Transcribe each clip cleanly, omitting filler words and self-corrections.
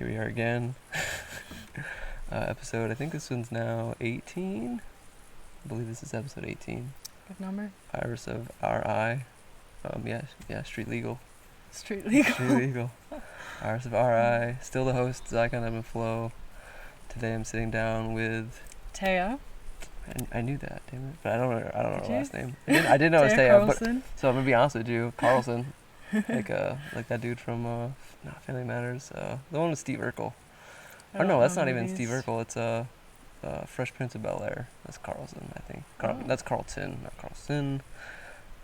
Here we are again. Episode, I think this one's now 18. I believe this is episode 18. Good number. Iris of RI. Yeah, Street Legal. Street Legal. Street Legal. Iris of RI. Still the host, Zycon Ebb and Flow. Today I'm sitting down with... Taya. I knew that, damn it. But I don't know her you? last name. I didn't know it was Thea Thea, but... Karlsson. So I'm going to be honest with you. Karlsson. like that dude from Family Matters. The one with Steve Urkel. Oh no, that's not even Steve Urkel. It's Fresh Prince of Bel-Air. That's Karlsson, I think. That's Carlton, not Carlson.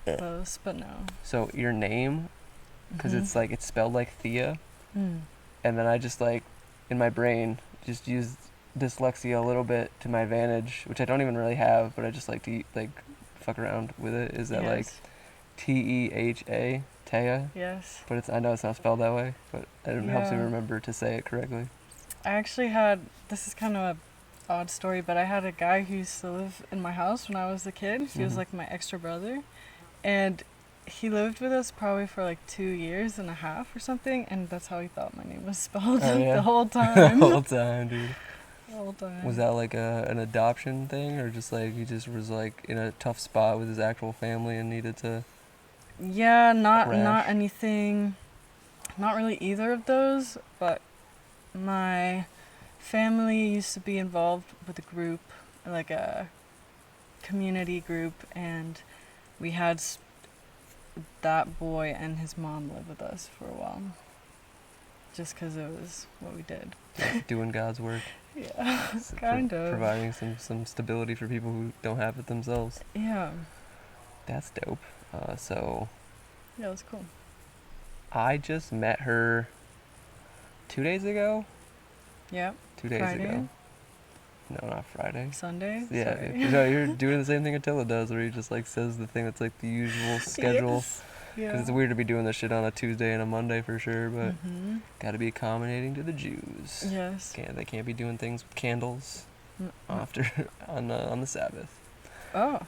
Close, but no. So your name, because it's like it's spelled like Thea, and then I just like in my brain just used dyslexia a little bit to my advantage, which I don't even really have, but I just like to like fuck around with it. Is that like T-E-H-A? Taya? Yes. But I know it's not spelled that way, but it helps me remember to say it correctly. I actually had, this is kind of a odd story, but I had a guy who used to live in my house when I was a kid. He was like my extra brother, and he lived with us probably for like 2 years and a half or something, and that's how he thought my name was spelled the whole time. The whole time, dude. The whole time. Was that like an adoption thing, or just like he just was like in a tough spot with his actual family and needed to... Yeah, not anything, not really either of those, but my family used to be involved with a group, like a community group, and we had that boy and his mom live with us for a while, just because it was what we did. Doing God's work. Yeah, kind of. Providing some stability for people who don't have it themselves. Yeah. That's dope. So... Yeah, it was cool. I just met her 2 days ago. Yeah. 2 days Friday? ago. No, not Friday. Sunday? Yeah. Sorry. No, you're doing the same thing Attila does, where he just like says the thing that's like the usual schedule. Yes. Because Yeah. it's weird to be doing this shit on a Tuesday and a Monday for sure, but gotta be accommodating to the Jews. Yes. They can't be doing things with candles after on the Sabbath. Oh.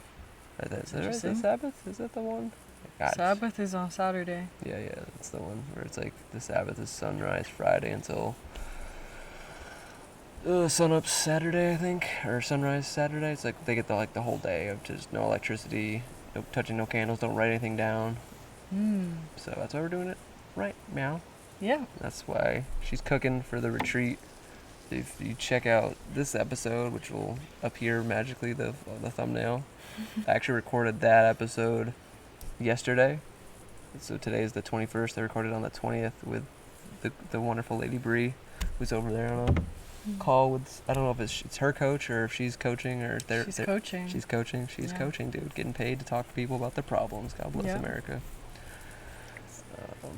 Is that the Sabbath? Is that the one? God. Sabbath is on Saturday. Yeah, that's the one where it's like the Sabbath is sunrise Friday until sunup Saturday, I think, or sunrise Saturday. It's like they get the whole day of just no electricity, no touching, no candles, don't write anything down. So that's why we're doing it right now. Yeah. That's why she's cooking for the retreat. If you check out this episode, which will appear magically, the thumbnail, I actually recorded that episode yesterday. So today is the 21st. I recorded on the 20th with the wonderful Lady Bree, who's over there on a call with, I don't know if it's her coach or if she's coaching or She's coaching. She's coaching. She's coaching, dude. Getting paid to talk to people about their problems. God bless America.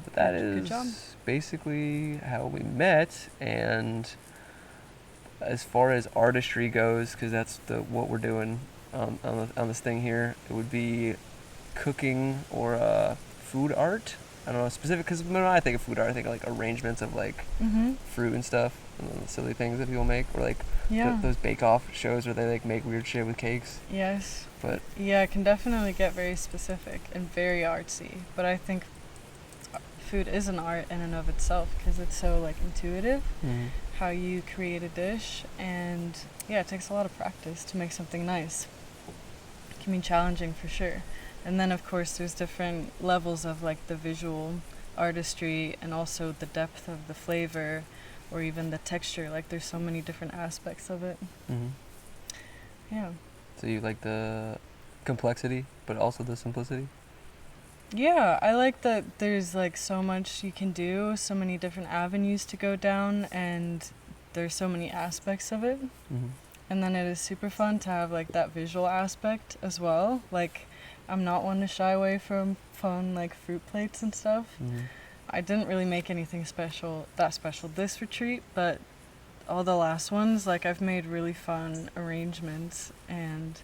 But that is basically how we met. And as far as artistry goes, because that's what we're doing on this thing here, it would be cooking or food art. I don't know, specific, because when I think of food art, I think of like arrangements of like fruit and stuff, and then the silly things that people make, or like those bake-off shows where they like make weird shit with cakes. Yes. But yeah, it can definitely get very specific and very artsy, but I think food is an art in and of itself, because it's so like intuitive how you create a dish, and yeah, it takes a lot of practice to make something nice. It can be challenging for sure. And then of course there's different levels of like the visual artistry, and also the depth of the flavor, or even the texture. Like there's so many different aspects of it. Yeah. So you like the complexity, but also the simplicity? Yeah, I like that there's like so much you can do, so many different avenues to go down, and there's so many aspects of it. And then it is super fun to have like that visual aspect as well. Like, I'm not one to shy away from fun like fruit plates and stuff. I didn't really make anything special this retreat, but all the last ones, like I've made really fun arrangements, and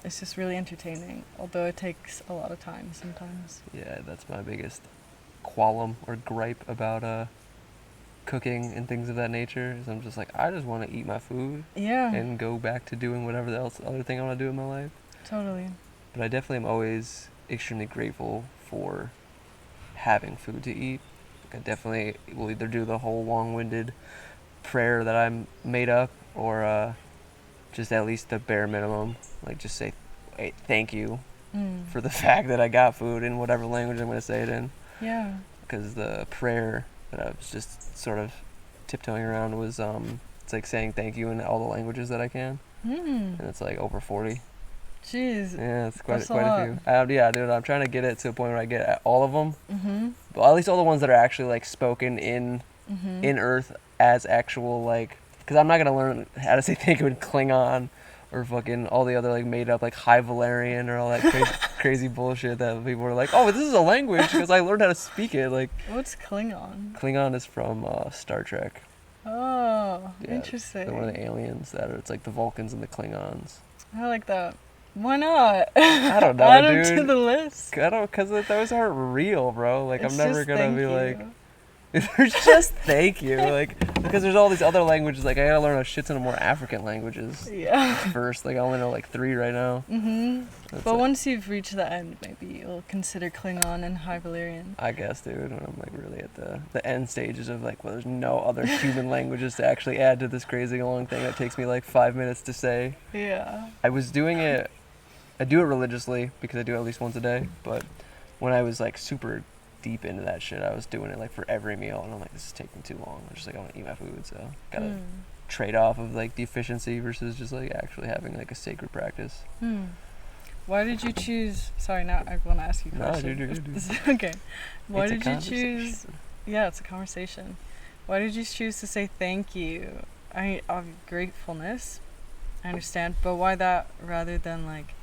it's just really entertaining, although it takes a lot of time sometimes. Yeah, that's my biggest qualm or gripe about cooking and things of that nature, is I'm just like, I just want to eat my food and go back to doing whatever other thing I want to do in my life. Totally. But I definitely am always extremely grateful for having food to eat, I definitely will either do the whole long-winded prayer that I'm made up, or just at least the bare minimum, like just say, hey, thank you for the fact that I got food in whatever language I'm going to say it in. Yeah. Because the prayer that I was just sort of tiptoeing around was it's like saying thank you in all the languages that I can, and it's like over 40. Jeez. Yeah, it's quite That's quite a few. Yeah, dude, I'm trying to get it to a point where I get all of them. Well, at least all the ones that are actually like spoken in Earth as actual, like, because I'm not gonna learn how to say thank you in Klingon or fucking all the other like made up like High Valerian or all that crazy bullshit that people are like, oh, this is a language because I learned how to speak it. Like, what's Klingon? Klingon is from Star Trek. Oh, Yeah, interesting. they're one of the aliens that are. It's like the Vulcans and the Klingons. I like that. Why not? I don't know, Add dude. them to the list. I don't, because those aren't real, bro. Like, It's I'm never just gonna thank be you. like, there's just thank you, like, because there's all these other languages. Like, I gotta learn a shit ton of more African languages Yeah. first. Like, I only know like 3 right now. But like, once you've reached the end, maybe you'll consider Klingon and High Valerian. I guess, dude, when I'm like really at the end stages of like, well, there's no other human languages to actually add to this crazy long thing that takes me like 5 minutes to say. Yeah. I was doing it. I do it religiously because I do it at least once a day. But when I was like super deep into that shit, I was doing it like for every meal, and I'm like, this is taking too long. I'm just like, I want to eat my food, so gotta trade off of like the efficiency versus just like actually having like a sacred practice. Why did you choose? Sorry, now I want to ask you a question. No, dude. Okay. Why It's a did you choose? Yeah, it's a conversation. Why did you choose to say thank you? Of gratefulness, I understand, but why that rather than like?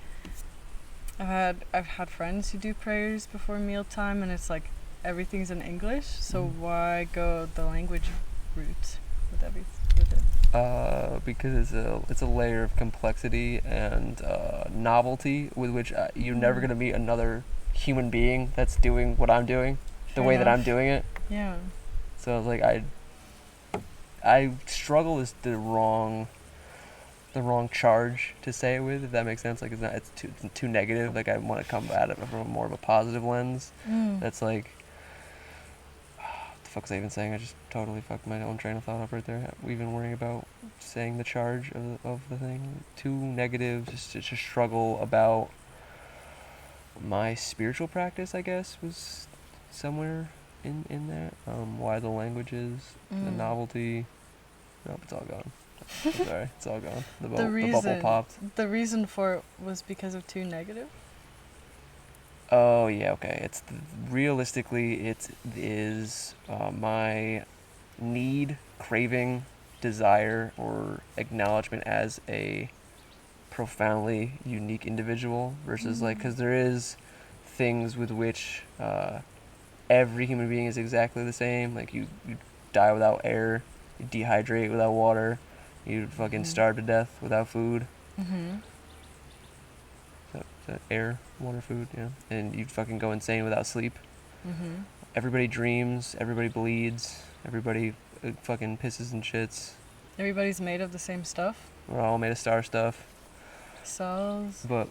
I've had friends who do prayers before mealtime, and it's like everything's in English. So why go the language route with it? Because it's a layer of complexity and novelty with which you're never gonna meet another human being that's doing what I'm doing, the way that I'm doing it. Yeah. So I was like, I struggle is the wrong charge to say it with, if that makes sense. Like, it's too negative. Like, I want to come at it from more of a positive lens. That's like, what the fuck was I even saying? I just totally fucked my own train of thought up right there. We've been worrying about saying the charge of the thing. Too negative, just to struggle about my spiritual practice, I guess, was somewhere in that. Why the languages, the novelty. Nope, it's all gone. Sorry, it's all gone. The bubble popped. The reason for it was because of too negative? Oh, yeah, okay. Realistically, it is my need, craving, desire, or acknowledgement as a profoundly unique individual versus like, because there is things with which every human being is exactly the same. Like, you die without air, you dehydrate without water, you'd fucking starve to death without food. Is that air, water, food? Yeah. And you'd fucking go insane without sleep. Everybody dreams, everybody bleeds, everybody fucking pisses and shits. Everybody's made of the same stuff? We're all made of star stuff. Cells. But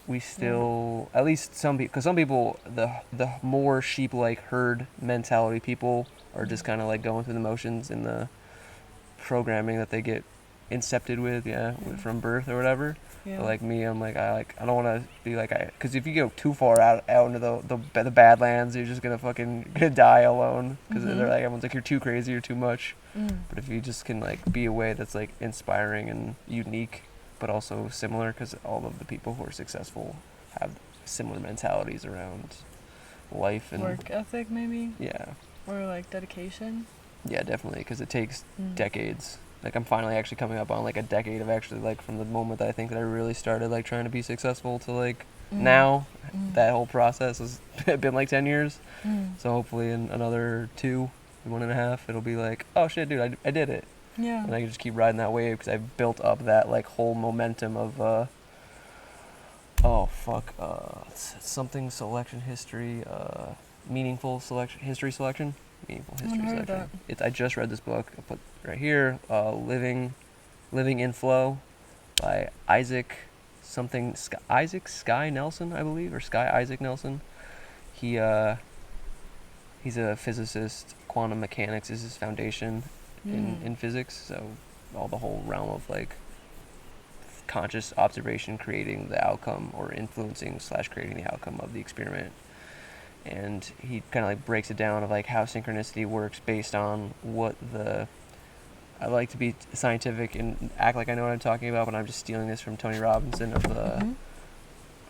we still, at least some people, because some people, the more sheep-like herd mentality people are just kind of like going through the motions in the programming that they get incepted with, from birth or whatever. Yeah. But like me, I'm like, I don't want to be like, because if you go too far out into the badlands, you're just gonna die alone. Because they're like, everyone's like, you're too crazy, you're too much. But if you just can like be a way that's like inspiring and unique, but also similar, because all of the people who are successful have similar mentalities around life and work ethic, maybe. Yeah. Or like dedication. Yeah, definitely, because it takes decades. Like, I'm finally actually coming up on like a decade of actually like from the moment that I think that I really started like trying to be successful to like now. That whole process has been like 10 years. So hopefully in another 1.5, it'll be like, oh shit, dude, I did it. Yeah. And I can just keep riding that wave because I've built up that like whole momentum of something selection history, meaningful selection history selection. Meaningful history selection. I just read this book. I put right here, Living in Flow by Isaac Sky Nelson, I believe, or Sky Isaac Nelson. He he's a physicist. Quantum mechanics is his foundation in physics. So all the whole realm of like conscious observation creating the outcome or influencing / creating the outcome of the experiment. And he kind of like breaks it down of like how synchronicity works based on what the I like to be scientific and act like I know what I'm talking about, but I'm just stealing this from Tony Robinson of the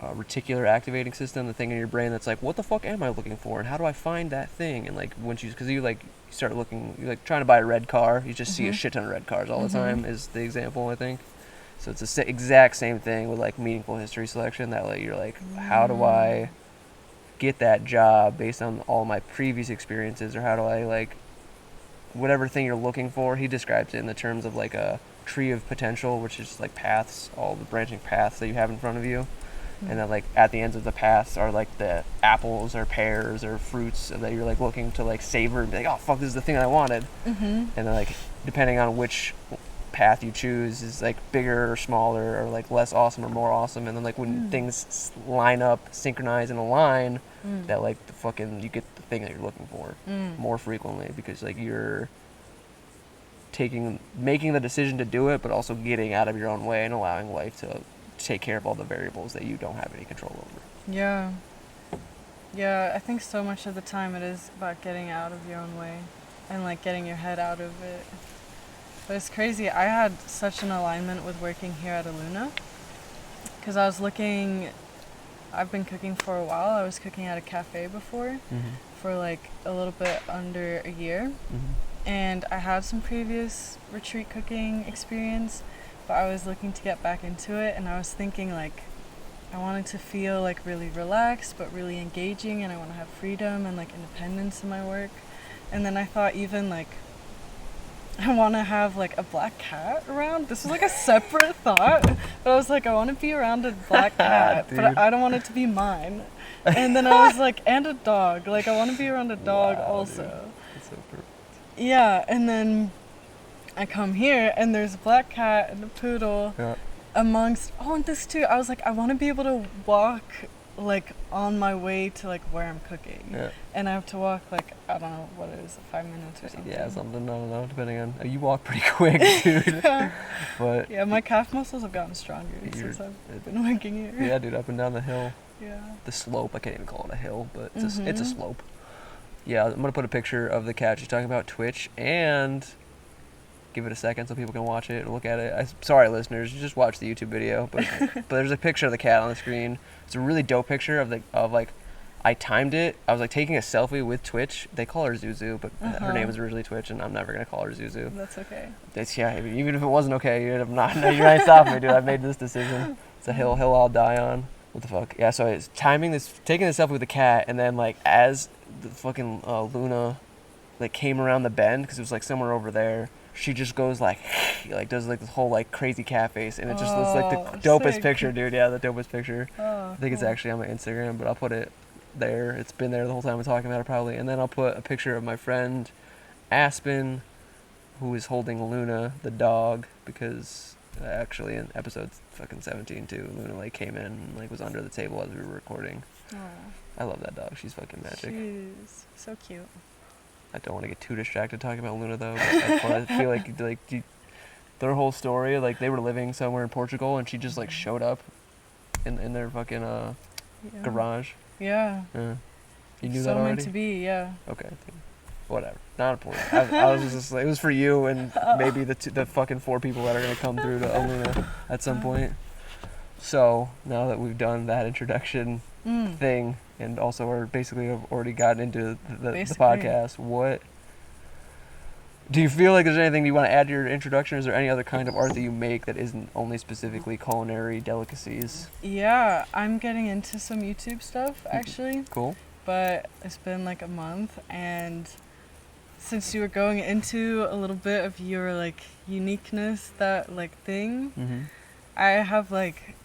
reticular activating system, the thing in your brain that's like, what the fuck am I looking for, and how do I find that thing? And like once because you start looking, you're like trying to buy a red car, you just see a shit ton of red cars all the time is the example, I think. So it's the exact same thing with like meaningful history selection, that like you're like, how do I get that job based on all my previous experiences, or how do I like whatever thing you're looking for. He describes it in the terms of like a tree of potential, which is like paths, all the branching paths that you have in front of you. And then like at the ends of the paths are like the apples or pears or fruits that you're like looking to like savor and be like, oh fuck, this is the thing that I wanted. And then like depending on which path you choose is like bigger or smaller or like less awesome or more awesome. And then like when things line up, synchronize and align, that like the fucking you get the thing that you're looking for more frequently, because like you're making the decision to do it, but also getting out of your own way and allowing life to take care of all the variables that you don't have any control over. Yeah, I think so much of the time it is about getting out of your own way and like getting your head out of it. But it's crazy, I had such an alignment with working here at Aluna, because I've been cooking for a while. I was cooking at a cafe before for like a little bit under a year, and I had some previous retreat cooking experience, but I was looking to get back into it, and I was thinking like I wanted to feel like really relaxed but really engaging, and I want to have freedom and like independence in my work. And then I thought even like I want to have like a black cat around. This was like a separate thought, but I was like, I want to be around a black cat, but I don't want it to be mine. And then I was like, and a dog. Like I want to be around a dog also. Dude. That's so perfect. Yeah, and then I come here and there's a black cat and a poodle amongst, and this too. I was like, I want to be able to walk like on my way to like where I'm cooking, and I have to walk like I don't know what it is, 5 minutes or something. Yeah, something. I don't know. Depending on you walk pretty quick, dude. But yeah, my calf muscles have gotten stronger since I've been working here. Yeah, dude, up and down the hill. Yeah. The slope. I can't even call it a hill, but it's a slope. Yeah, I'm gonna put a picture of the cat she's talking about, Twitch, and give it a second so people can watch it and look at it. Sorry, listeners, you just watch the YouTube video, but there's a picture of the cat on the screen. It's a really dope picture of like I timed it. I was like taking a selfie with Twitch. They call her Zuzu, but her name is originally Twitch, and I'm never gonna call her Zuzu. That's okay. Even if it wasn't okay, you're not stopping me, dude. I made this decision. It's a hill I'll die on. What the fuck? Yeah, so it's taking this selfie with the cat, and then like as the fucking Luna like came around the bend, because it was like somewhere over there, she just goes like does like this whole like crazy cat face, and it just looks like the dopest picture, dude. Yeah, the dopest picture. I think it's actually on my Instagram, but I'll put it there. It's been there the whole time I'm talking about it probably. And then I'll put a picture of my friend Aspen, who is holding Luna the dog, because actually in episode fucking 17 too, Luna like came in and like was under the table as we were recording. I love that dog. She's fucking magic. She's so cute. I don't want to get too distracted talking about Luna though, but I feel like their whole story, like they were living somewhere in Portugal and she just like showed up in their fucking garage. Yeah. You knew so that already? meant to be, yeah. Okay. Whatever. Not important. I was just like, it was for you and maybe the fucking 4 people that are going to come through to Aluna at some point. So now that we've done that introduction thing, and also are basically have already gotten into the podcast, what do you feel like there's anything you want to add to your introduction? Is there any other kind of art that you make that isn't only specifically culinary delicacies? Yeah, I'm getting into some YouTube stuff actually. Cool. But it's been like a month, and since you were going into a little bit of your like uniqueness, that like thing, I have like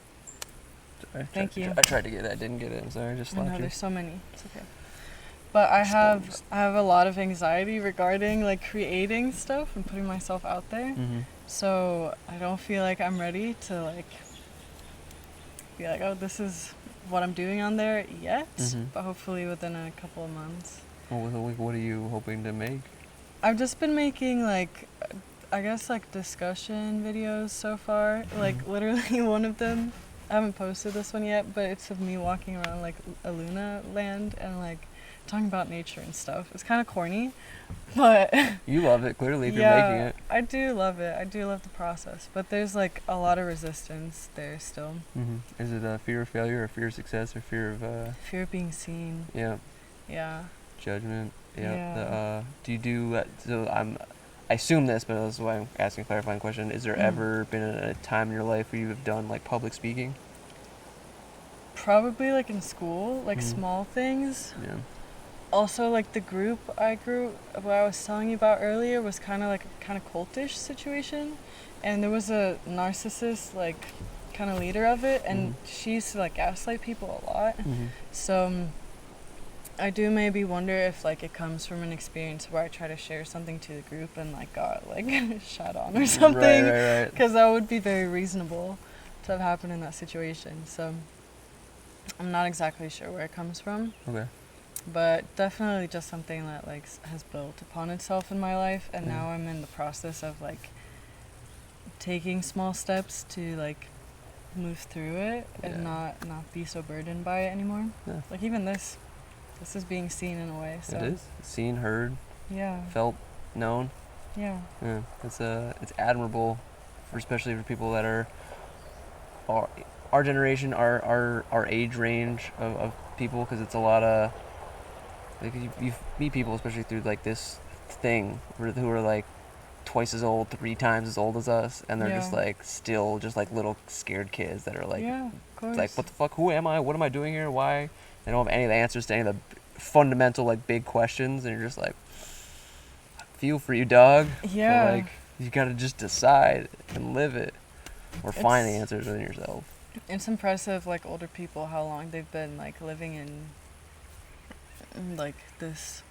thank you. I tried to get it. I didn't get it. I'm sorry. I just slapped you. There's so many. It's okay. But I have a lot of anxiety regarding like creating stuff and putting myself out there. So I don't feel like I'm ready to like be like, oh, this is what I'm doing on there yet. But hopefully within a couple of months. What are you hoping to make? I've just been making like, I guess like discussion videos so far. Like literally one of them, I haven't posted this one yet, but it's of me walking around like a Luna land and like talking about nature and stuff. It's kind of corny, but You love it, clearly, if you're making it. I do love it. I do love the process, but there's like a lot of resistance there still. Is it a fear of failure, or fear of success, or fear of Fear of being seen. yeah, Yeah. judgment? Yeah. Do you do so? I assume this, but that's why I'm asking a clarifying question. Is there ever been a time in your life where you have done like public speaking? Probably like in school, like small things. Yeah. Also, like the group what I was telling you about earlier was kind of like a kind of cultish situation, and there was a narcissist like kind of leader of it, and she used to like gaslight people a lot. So I do maybe wonder if like it comes from an experience where I try to share something to the group and like got like shot on or something, Right. because that would be very reasonable to have happened in that situation. So I'm not exactly sure where it comes from. Okay. But definitely just something that like has built upon itself in my life, and now I'm in the process of like taking small steps to like move through it and not be so burdened by it anymore. Yeah. Like even this is being seen in a way. So It is seen, heard, felt, known. Yeah. Yeah. It's admirable, especially for people that are our generation, our age range of people, because it's a lot of like you meet people, especially through like this thing, who are like twice as old, 3 times as old as us, and they're just like still just like little scared kids that are like, of course. like, what the fuck? Who am I? What am I doing here? Why? They don't have any of the answers to any of the fundamental like big questions, and you're just like, I feel for you, dog. Yeah. But, like, you gotta just decide and live it, or find the answers within yourself. It's impressive, like older people, how long they've been like living in like this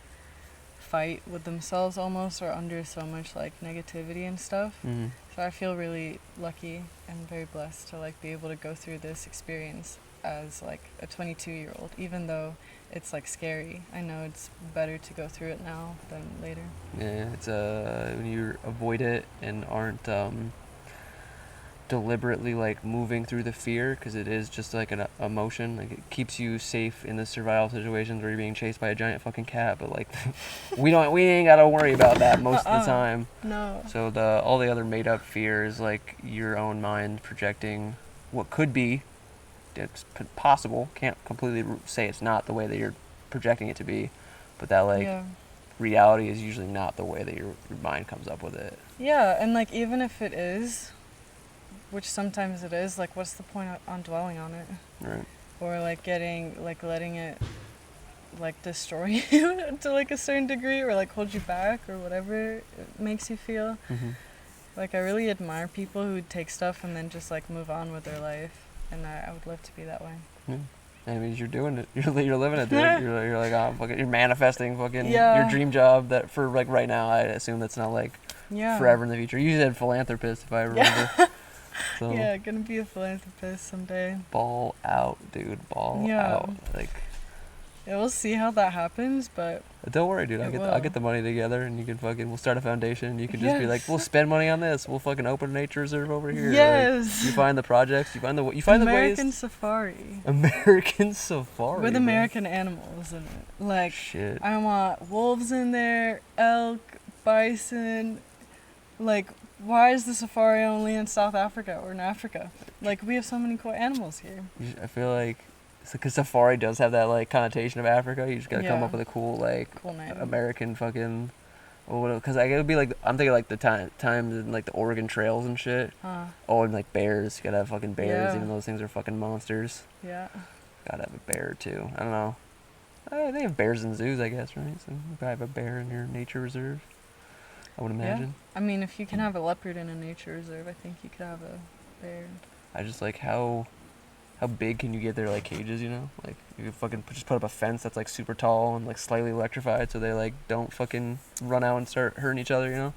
fight with themselves almost, or under so much like negativity and stuff. So I feel really lucky and very blessed to like be able to go through this experience as like a 22-year-old, even though it's like scary. I know it's better to go through it now than later. Yeah, it's when you avoid it and aren't deliberately like moving through the fear, because it is just like an emotion. Like, it keeps you safe in the survival situations where you're being chased by a giant fucking cat, but like we ain't gotta worry about that most of the time. No. So all the other made up fear is like your own mind projecting what could be. It's possible. Can't completely say it's not the way that you're projecting it to be, but that like reality is usually not the way that your mind comes up with it. Yeah, and like even if it is, which sometimes it is, like what's the point on dwelling on it? Right. Or like letting it like destroy you to like a certain degree, or like hold you back, or whatever it makes you feel. Like I really admire people who take stuff and then just like move on with their life, and I would love to be that way. Yeah. That means you're doing it. You're living it, dude. You're like, oh, fucking, you're manifesting fucking your dream job that for like right now. I assume that's not like forever in the future. You said philanthropist, if I remember. So, yeah, gonna be a philanthropist someday. Ball out, dude. Ball out. Like, yeah, we'll see how that happens, but don't worry, dude. I'll get the money together, and you can we'll start a foundation. You can just be like, we'll spend money on this. We'll fucking open a nature reserve over here. Yes. Like, you find the projects. You find the ways. American Safari. American Safari. With American animals in it. Like, shit. I want wolves in there, elk, bison. Like, why is the safari only in South Africa or in Africa? Like, we have so many cool animals here. I feel like, because safari does have that like connotation of Africa. You just gotta come up with a cool name. American fucking, because it would be like, I'm thinking like the times in like the Oregon trails and shit. Oh, and like bears. You gotta have fucking bears, even though those things are fucking monsters. Yeah. Gotta have a bear too. I don't know. They have bears in zoos, I guess, right? So you gotta have a bear in your nature reserve, I would imagine. Yeah. I mean, if you can have a leopard in a nature reserve, I think you could have a bear. I just like how big can you get their like cages, you know? Like, you could fucking just put up a fence that's like super tall and like slightly electrified, so they like don't fucking run out and start hurting each other, you know?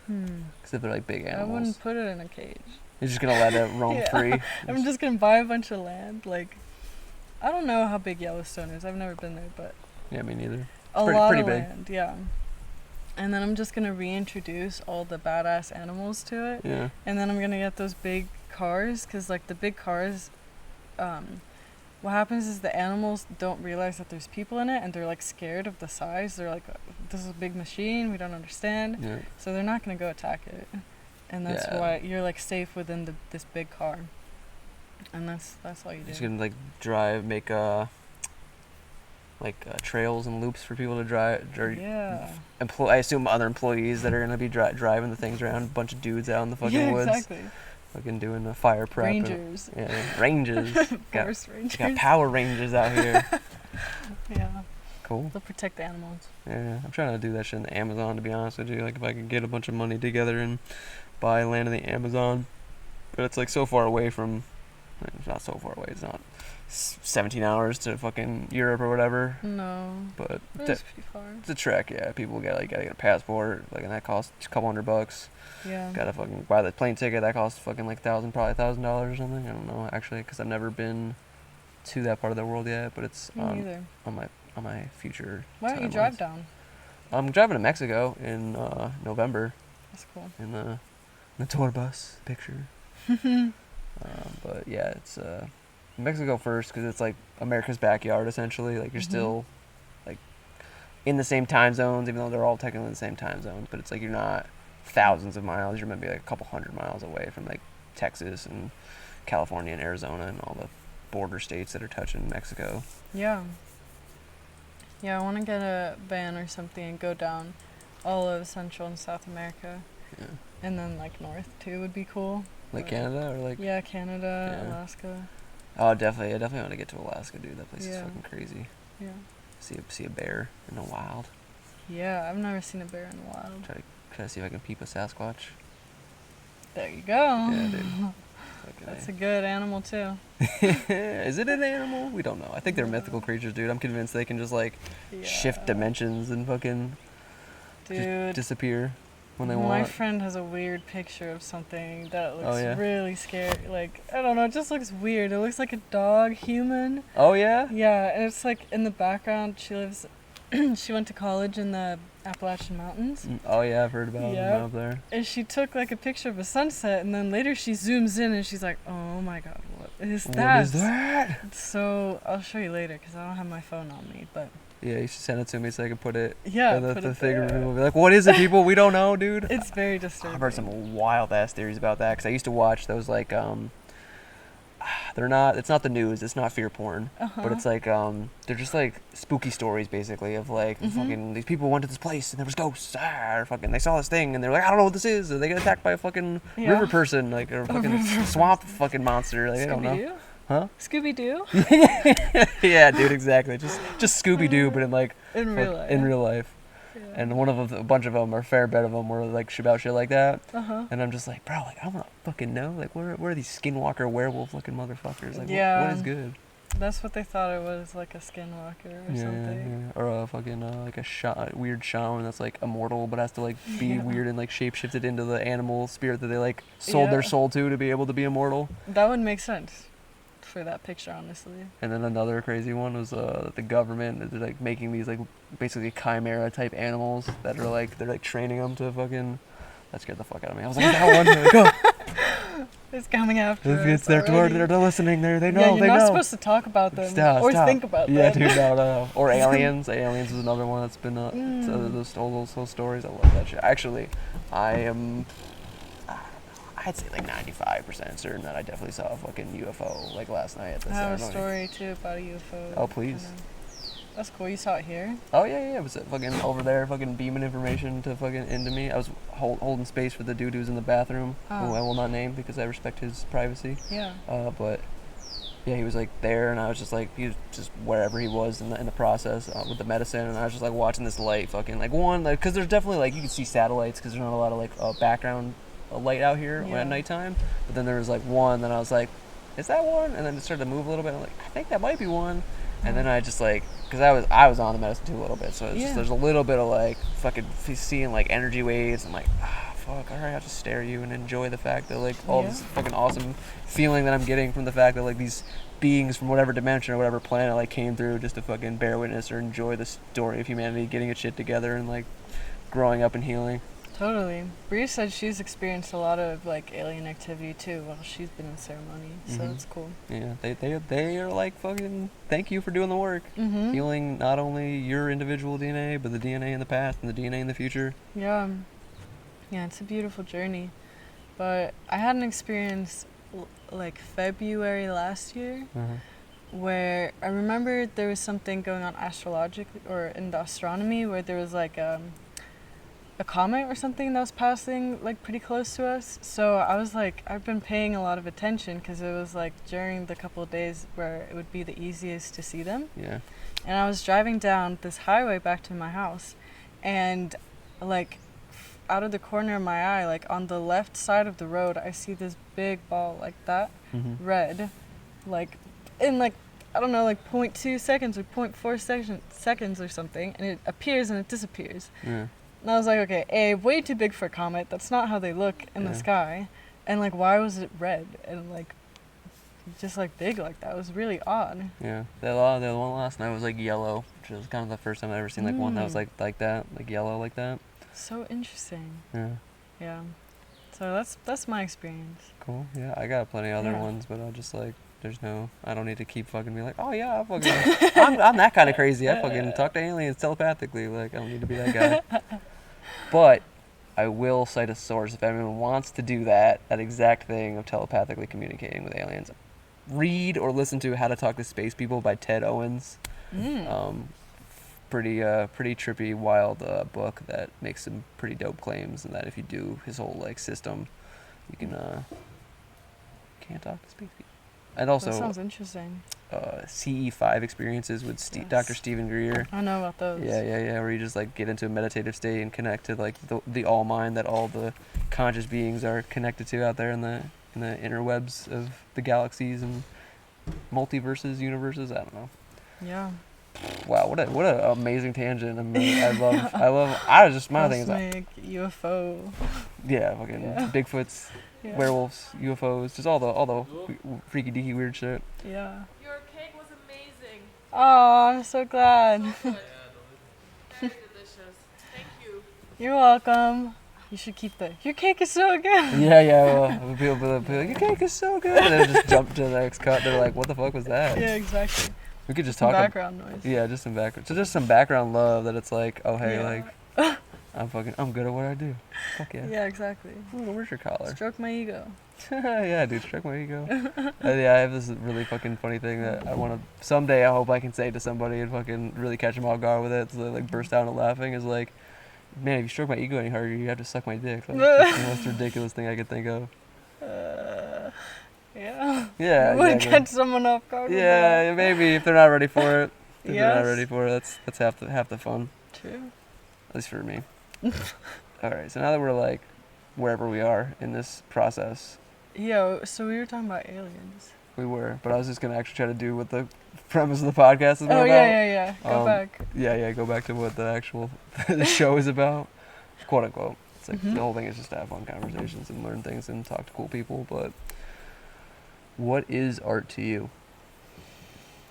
Because if they're like big animals. I wouldn't put it in a cage. You're just gonna let it roam free? I'm just gonna buy a bunch of land. Like, I don't know how big Yellowstone is. I've never been there, but yeah, me neither. A pretty- lot pretty of big. land, yeah. And then I'm just gonna reintroduce all the badass animals to it. Yeah. And then I'm gonna get those big cars, because like the big cars, what happens is the animals don't realize that there's people in it, and they're like scared of the size. They're like, this is a big machine, we don't understand. Yeah. So they're not gonna go attack it. And that's Yeah. why you're like safe within this big car. And that's all you do. Just gonna like drive, make trails and loops for people to drive. Yeah. I assume other employees that are gonna be driving the things around. A bunch of dudes out in the fucking Yeah, woods, exactly. fucking doing the fire prep. Rangers. Rangers. Forest rangers. Got Power Rangers out here. Yeah. Cool. They'll protect the animals. Yeah, I'm trying to do that shit in the Amazon, to be honest with you. Like, if I could get a bunch of money together and buy land in the Amazon. But it's, like, so far away from... It's not so far away. It's not 17 hours to fucking Europe or whatever. No. But It's pretty far. it's a trek, yeah. People gotta get a passport, like, and that costs a couple $100. Yeah. Gotta fucking buy the plane ticket. That costs fucking, like, probably $1,000 or something. I don't know, actually, because I've never been to that part of the world yet. But it's Me neither. on my future. Why don't you timelines. drive down? I'm driving to Mexico in November That's cool. in the tour bus picture. But yeah, it's Mexico first because it's like America's backyard essentially. Like you're still like in the same time zones, even though they're all technically the same time zones. But it's like you're not thousands of miles. You're maybe like a couple hundred miles away from like Texas and California and Arizona and all the border states that are touching Mexico. Yeah. Yeah, I want to get a van or something and go down all of Central and South America. Yeah. And then like north too would be cool. Like But- Canada or like. Yeah, Canada, Yeah. Alaska. Oh, definitely. I definitely want to get to Alaska, dude. That place is Yeah. fucking crazy. Yeah. See a bear in the wild. Yeah, I've never seen a bear in the wild. Try to see if I can peep a Sasquatch. There you go. Yeah, dude. That's a good animal too. Is it an animal? We don't know. I think they're mythical creatures, dude. I'm convinced they can just like shift Yeah. dimensions and fucking just Dude, disappear when they my want. friend has a weird picture of something that looks Oh, yeah? really scary. Like, I don't know, it just looks weird. It looks like a dog human. Oh yeah. Yeah, and it's like in the background she lives she went to college in the Appalachian Mountains. Oh yeah, I've heard about Yeah. them up there. And she took like a picture of a sunset, and then later she zooms in and she's like, "Oh my god, what is that?" What is that? So I'll show you later because I don't have my phone on me. But Yeah, you should send it to me so I can put it. yeah, in put the it thing. there. And people will be like, "What is it, people? We don't know, dude." It's very disturbing. I've heard some wild ass theories about that because I used to watch those like they're not. It's not the news. It's not fear porn. But it's like they're just like spooky stories basically of like fucking these people went to this place and there was ghosts. Or fucking they saw this thing and they're like, I don't know what this is. Or they get attacked by a fucking Yeah. river person, like or a fucking swamp fucking monster. Like, I don't know. Scooby-Doo? Huh? Scooby-Doo? Yeah, dude, exactly. Just Scooby Doo, but in like In real life. in real life. Yeah. And one of them, a bunch of them, or a fair bit of them, were like about shit like that. Uh-huh. And I'm just like, bro, like I want to fucking know, like where are these skinwalker werewolf looking motherfuckers? Like, Yeah. what is good? That's what they thought it was, like a skinwalker or something. Yeah. Or a fucking like a weird shaman that's like immortal, but has to like be Yeah. weird and like shapeshifted into the animal spirit that they like sold their Yeah. soul to be able to be immortal. That would make sense for that picture, honestly. And then another crazy one was that the government is like making these like basically chimera type animals that are like they're like training them to fucking. That scared the fuck out of me. I was like, that one. Like, oh, It's coming after it's us they're already. they're listening. They Yeah, know. you're They not know. supposed to talk about them Stop, or stop. think about Yeah, them. dude, no. Or aliens. Aliens is another one that's been those stories. I love that shit. Actually, I am. I'd say like 95% certain that I definitely saw a fucking UFO like last night at the I have a ceremony. story too about a UFO. Oh, please. That's cool. You saw it here? Oh yeah. It was fucking over there, fucking beaming information to fucking into me. I was holding space for the dude who was in the bathroom, who Oh. I will not name because I respect his privacy. Yeah. But yeah, he was like there, and I was just like, he was just wherever he was in the process with the medicine, and I was just like watching this light, fucking like because there's definitely like you can see satellites because there's not a lot of like background light out here Yeah. at nighttime, but then there was like one, then I was like, is that one? And then it started to move a little bit. I'm like, I think that might be one. And then I just like, because I was on the medicine too a little bit, so it's just, there's a little bit of like fucking seeing like energy waves and like fuck, alright, I'll just stare at you and enjoy the fact that, like, all this fucking awesome feeling that I'm getting from the fact that, like, these beings from whatever dimension or whatever planet, like, came through just to fucking bear witness or enjoy the story of humanity getting its shit together and, like, growing up and healing. Totally. Bree said she's experienced a lot of, like, alien activity, too, while she's been in ceremony, so it's cool. Yeah, they are, like, fucking, thank you for doing the work. Healing not only your individual DNA, but the DNA in the past and the DNA in the future. Yeah. Yeah, it's a beautiful journey. But I had an experience, like, February last year, where I remember there was something going on astrologically, or in the astronomy, where there was, like, a comet or something that was passing, like, pretty close to us. So I was like, I've been paying a lot of attention because it was, like, during the couple of days where it would be the easiest to see them. Yeah. And I was driving down this highway back to my house, and, like, out of the corner of my eye, like, on the left side of the road, I see this big ball like that, red, like, in, like, I don't know, like 0.2 seconds or 0.4 seconds or something, and it appears and it disappears. Yeah. And I was like, okay, way too big for a comet. That's not how they look in the sky. And, like, why was it red and, like, just, like, big like that? It was really odd. Yeah. The one last night was, like, yellow, which was kind of the first time I've ever seen, like, one that was, like that, like, yellow like that. So interesting. Yeah. Yeah. So that's my experience. Cool. Yeah, I got plenty of other ones, but I'll just, like, I don't need to keep fucking being like, oh yeah, I'm that kind of crazy. I fucking talk to aliens telepathically. Like, I don't need to be that guy. But I will cite a source if anyone wants to do that exact thing of telepathically communicating with aliens. Read or listen to How to Talk to Space People by Ted Owens. Pretty trippy, wild book that makes some pretty dope claims, and that if you do his whole, like, system, you can talk to space people. And also, that sounds interesting. CE5 experiences with Dr. Stephen Greer. I know about those. Yeah, where you just, like, get into a meditative state and connect to, like, the all mind that all the conscious beings are connected to out there in the interwebs of the galaxies and multiverses, universes. I don't know. Yeah. Wow, what an amazing tangent. I mean, I was just, my thing is, UFO. Yeah, fucking Bigfoots, werewolves, UFOs, just all the freaky deaky weird shit. Yeah. Your cake was amazing. Oh, I'm so glad. So good. Very delicious. Thank you. You're welcome. You should keep your cake is so good. Yeah, well, people be like, your cake is so good, and then just jump to the next cut. They're like, what the fuck was that? Yeah, exactly. We could just some talk background noise. Yeah, just some background. So just some background love that it's like, oh hey, like, I'm good at what I do. Fuck yeah. Yeah, exactly. Ooh, where's your collar? Stroke my ego. Yeah, dude, stroke my ego. Yeah, I have this really fucking funny thing that I want to, someday I hope I can say to somebody and fucking really catch them off guard with it, so they, like, burst out into laughing, is like, man, if you stroke my ego any harder, you have to suck my dick. Like, it's the most ridiculous thing I could think of. Yeah. Yeah. Would Exactly. catch someone off guard. Yeah, maybe if they're not ready for it. If Yes. they're not ready for it, that's half the fun. True. At least for me. All right, so now that we're, like, wherever we are in this process. Yeah, so we were talking about aliens. We were, but I was just gonna actually try to do what the premise of the podcast is about. Yeah. Go back. Yeah, go back to what the actual the show is about, quote unquote. It's like the whole thing is just to have fun conversations and learn things and talk to cool people. But what is art to you?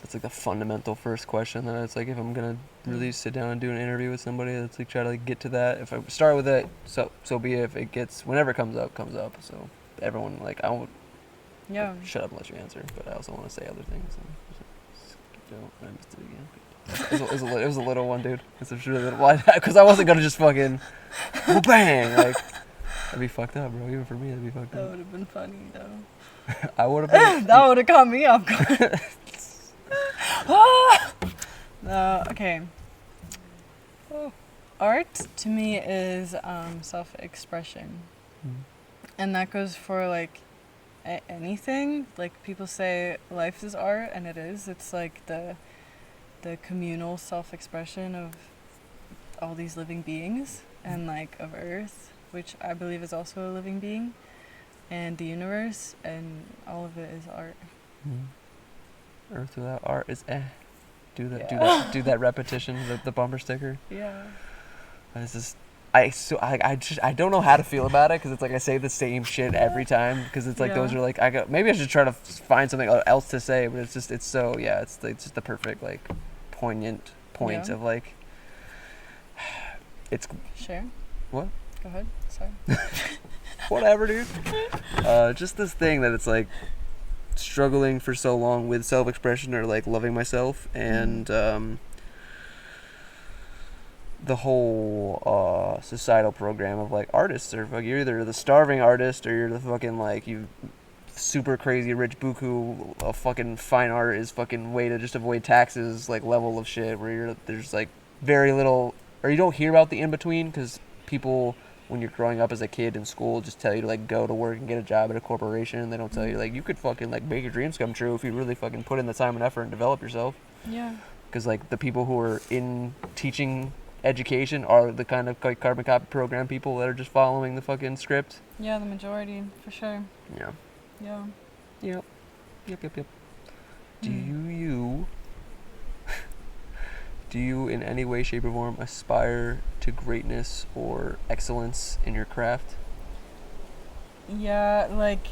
That's, like, the fundamental first question. That it's like, if I'm gonna really sit down and do an interview with somebody, that's, like, try to, like, get to that. If I start with it, so be it. If it gets, whenever it comes up. So everyone, like, I won't. Yeah. Shut up and let you answer, but I also want to say other things. I missed it again. It was a little one, dude. It's really little. Why? Because I wasn't gonna just fucking bang. Like, that'd be fucked up, bro. Even for me, that'd be fucked That up. would have been funny, though. I would have been. That would have caught me off guard. No, okay. Art to me is self-expression, and that goes for, like, anything. Like, people say life is art, and it is. It's like the communal self-expression of all these living beings, and, like, of Earth, which I believe is also a living being, and the universe, and all of it is art. Earth without art is eh. Do that repetition, the bumper sticker. Yeah. It's just I don't know how to feel about it because it's like I say the same shit every time because it's like those Yeah. are like maybe I should try to find something else to say, but it's so it's just the perfect like poignant point Yeah. of like it's Sure. what Go ahead. Sorry. whatever, dude. Just this thing that it's like struggling for so long with self-expression or like loving myself and the whole societal program of like artists are like you're either the starving artist or you're the fucking like you super crazy rich buku of fucking fine art is fucking way to just avoid taxes like level of shit where there's like very little or you don't hear about the in between because people when you're growing up as a kid in school just tell you to like go to work and get a job at a corporation. They don't tell you like you could fucking like make your dreams come true if you really fucking put in the time and effort and develop yourself. Yeah. Because like the people who are in teaching education are the kind of like carbon copy program people that are just following the fucking script. Yeah, the majority, for sure. Yeah. Yeah. Yep. Do you in any way, shape, or form aspire to greatness or excellence in your craft? Yeah, like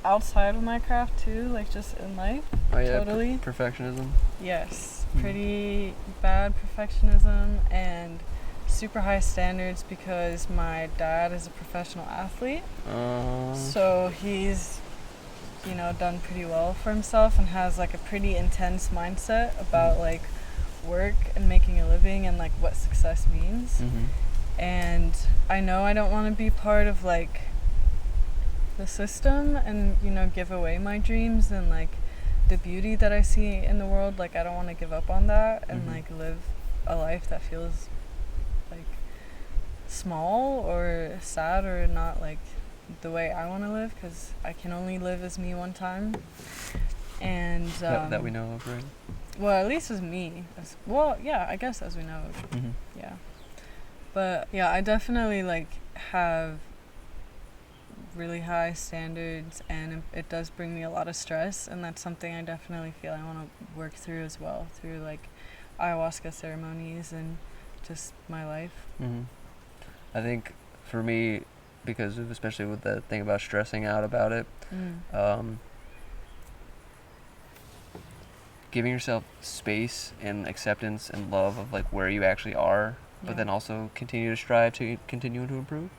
outside of my craft too, like just in life. Oh yeah, Totally. Perfectionism. Yes. Pretty bad perfectionism and super high standards because my dad is a professional athlete. So he's, done pretty well for himself and has like a pretty intense mindset about like work and making a living and like what success means. And I know I don't want to be part of like the system and give away my dreams and like the beauty that I see in the world. Like I don't want to give up on that and like live a life that feels like small or sad or not like the way I want to live because I can only live as me one time. And that we know of, right? Well, at least as me. I guess as we know. Yeah. But yeah, I definitely like have really high standards and it does bring me a lot of stress and that's something I definitely feel I want to work through as well through like ayahuasca ceremonies and just my life. I think for me because of, especially with the thing about stressing out about it, giving yourself space and acceptance and love of like where you actually are, but then also continue to strive to continue to improve.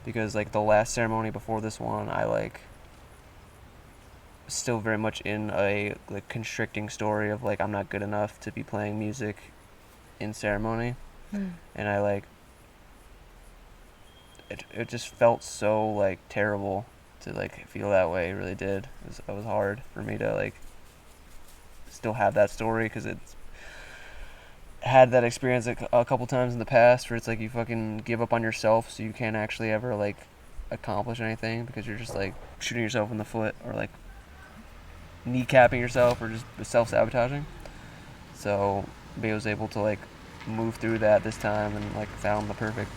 Because like the last ceremony before this one, I like still very much in a like constricting story of like I'm not good enough to be playing music in ceremony, and I like it just felt so like terrible to like feel that way. It really did. It was hard for me to like still have that story because it's had that experience a couple times in the past where it's like you fucking give up on yourself so you can't actually ever like accomplish anything because you're just like shooting yourself in the foot or like kneecapping yourself or just self-sabotaging. So I was able to like move through that this time and like found the perfect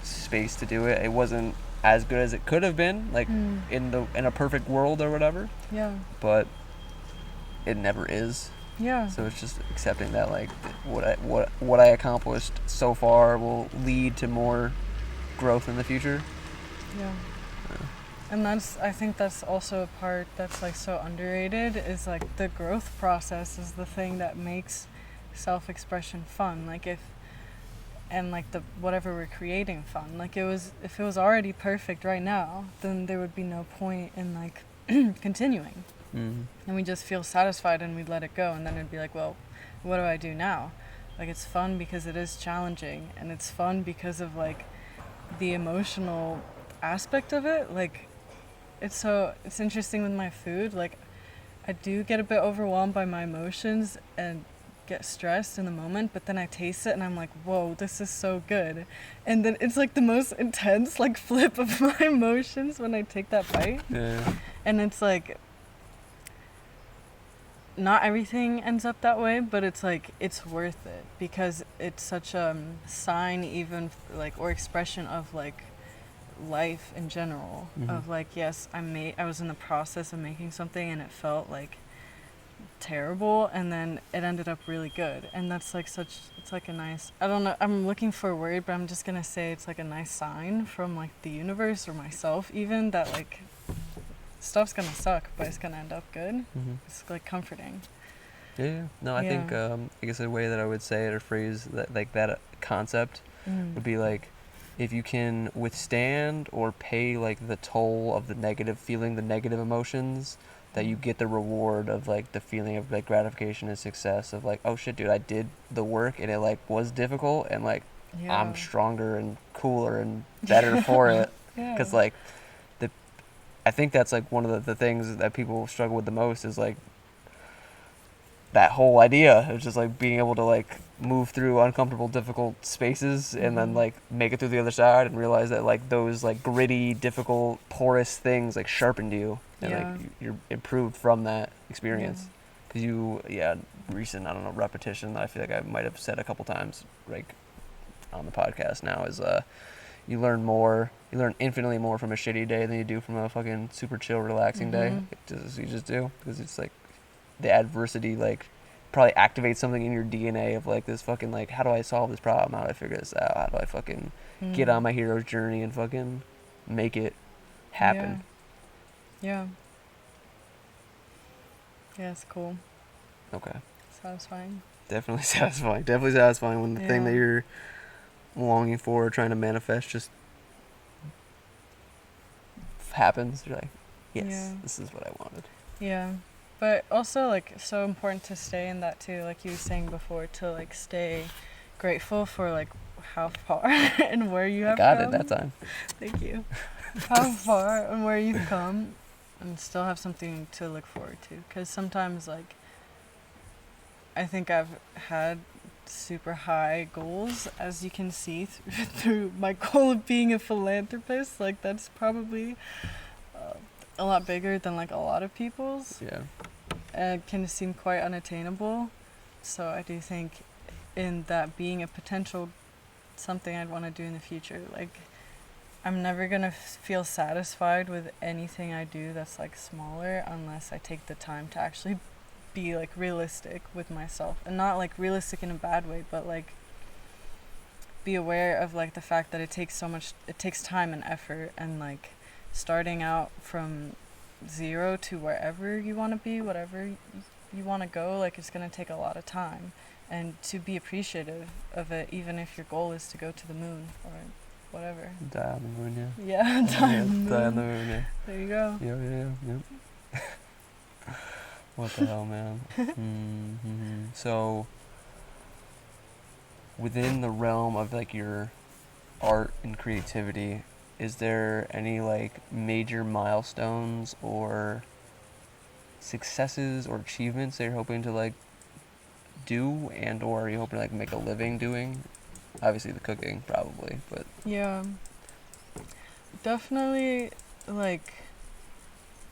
space to do it. It wasn't as good as it could have been like in a perfect world or whatever, but it never is. So it's just accepting that like what I accomplished so far will lead to more growth in the future. And I think that's also a part that's like so underrated is like the growth process is the thing that makes self-expression fun. Like like the whatever we're creating fun. Like if it was already perfect right now, then there would be no point in like continuing. And we just feel satisfied and we'd let it go and then it'd be like, well, what do I do now? Like it's fun because it is challenging and it's fun because of like the emotional aspect of it. Like it's interesting with my food. Like I do get a bit overwhelmed by my emotions and get stressed in the moment, but then I taste it and I'm like, whoa, this is so good. And then it's like the most intense like flip of my emotions when I take that bite. And it's like not everything ends up that way, but it's like it's worth it because it's such a sign even like or expression of like life in general of like, yes, I was in the process of making something and it felt like terrible, and then it ended up really good. And that's like it's like a nice, I don't know, I'm looking for a word, but I'm just gonna say it's like a nice sign from like the universe or myself even, that like stuff's gonna suck, but it's gonna end up good. Mm-hmm. It's like comforting. Yeah. No, I think I guess a way that I would say it or phrase that, like, that concept would be like, if you can withstand or pay like the toll of the negative feeling, the negative emotions, that you get the reward of like the feeling of like gratification and success of like, oh shit, dude, I did the work and it like was difficult, and like I'm stronger and cooler and better for it. Because like I think that's like one of the things that people struggle with the most is like that whole idea of just like being able to like move through uncomfortable, difficult spaces and then like make it through the other side and realize that like those like gritty, difficult, porous things like sharpened you and like you're improved from that experience. Because recent, I don't know, repetition that I feel like I might have said a couple times like on the podcast now is you learn infinitely more from a shitty day than you do from a fucking super chill, relaxing day. You just do, because it's like the adversity like probably activates something in your DNA of like this fucking like, how do I solve this problem? How do I figure this out? How do I fucking get on my hero's journey and fucking make it happen? Yeah, it's cool. Okay. Satisfying. Definitely satisfying. Definitely satisfying when the thing that you're longing for or trying to manifest just happens. You're like, yes, this is what I wanted. Yeah. But also, like, so important to stay in that, too, like you were saying before, to, like, stay grateful for, like, how far and where you have come. I got it that time. Thank you. How far and where you've come, and still have something to look forward to. Because sometimes, like, I think I've had super high goals, as you can see through my goal of being a philanthropist. Like, that's probably a lot bigger than like a lot of people's. Yeah. And it can seem quite unattainable. So I do think in that being a potential something I'd want to do in the future. Like, I'm never going to feel satisfied with anything I do that's like smaller unless I take the time to actually be like realistic with myself, and not like realistic in a bad way, but like be aware of like the fact that it takes time and effort, and like starting out from zero to wherever you want to be, whatever you want to go, like it's going to take a lot of time, and to be appreciative of it, even if your goal is to go to the moon or whatever. Die on the moon, yeah. Yeah, die on the moon, yeah. There you go. Yeah. What the hell, man? So, within the realm of like your art and creativity, is there any like major milestones or successes or achievements that you're hoping to like do, and or are you hoping to like make a living doing? Obviously the cooking probably, but yeah, definitely, like